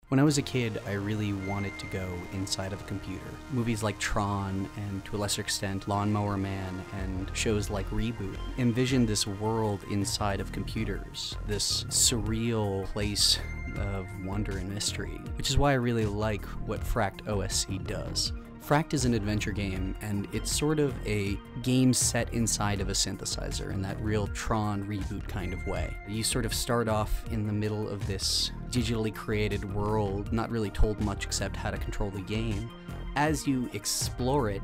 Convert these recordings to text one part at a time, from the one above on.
When I was a kid, I really wanted to go inside of a computer. Movies like Tron, and to a lesser extent, Lawnmower Man, and shows like Reboot envisioned this world inside of computers, this surreal place of wonder and mystery, which is why I really like what Fract OSC does. Fract is an adventure game, and it's sort of a game set inside of a synthesizer in that real Tron Reboot kind of way. You sort of start off in the middle of this digitally created world, not really told much except how to control the game. As you explore it,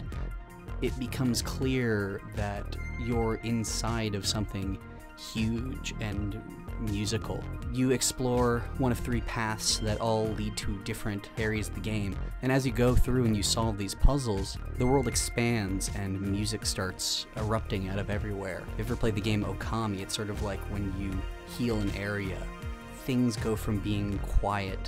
it becomes clear that you're inside of something huge and musical. You explore one of 3 paths that all lead to different areas of the game, and as you go through and you solve these puzzles, the world expands and music starts erupting out of everywhere. If you ever played the game Okami, it's sort of like when you heal an area. Things go from being quiet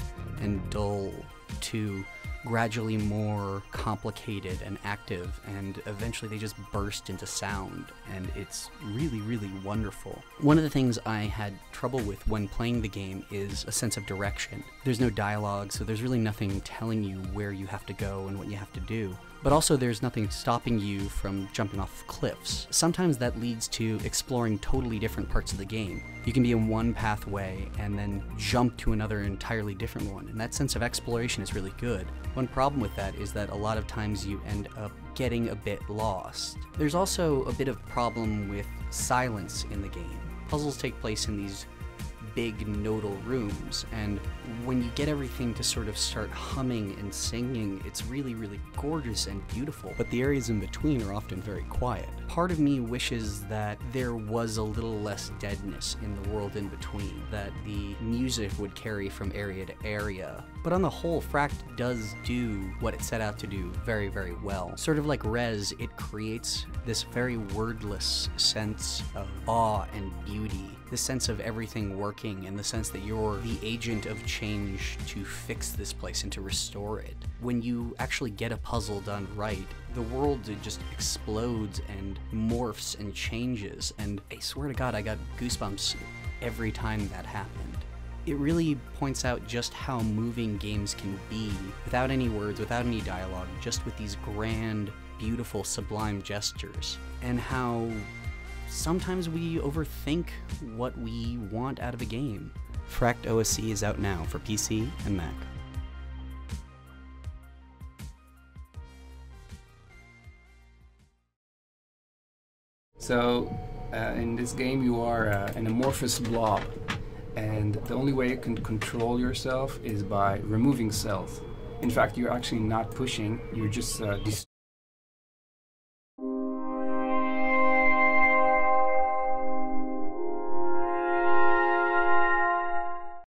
and dull to gradually more complicated and active, and eventually they just burst into sound, and it's really, really wonderful. One of the things I had trouble with when playing the game is a sense of direction. There's no dialogue, so there's really nothing telling you where you have to go and what you have to do. But also there's nothing stopping you from jumping off cliffs. Sometimes that leads to exploring totally different parts of the game. You can be in one pathway and then jump to another entirely different one, and that sense of exploration is really good. One problem with that is that a lot of times you end up getting a bit lost. There's also a bit of problem with silence in the game. Puzzles take place in these big nodal rooms, and when you get everything to sort of start humming and singing, it's really, really gorgeous and beautiful, but the areas in between are often very quiet. Part of me wishes that there was a little less deadness in the world in between, that the music would carry from area to area. But on the whole, Fract does do what it set out to do very, very well. Sort of like Rez, it creates this very wordless sense of awe and beauty, the sense of everything working, and the sense that you're the agent of change to fix this place and to restore it. When you actually get a puzzle done right, the world just explodes and morphs and changes, and I swear to God, I got goosebumps every time that happened. It really points out just how moving games can be, without any words, without any dialogue, just with these grand, beautiful, sublime gestures, and how sometimes we overthink what we want out of a game. Fract OSC is out now for PC and Mac. So, in this game you are an amorphous blob, and the only way you can control yourself is by removing cells. In fact, you're actually not pushing, you're just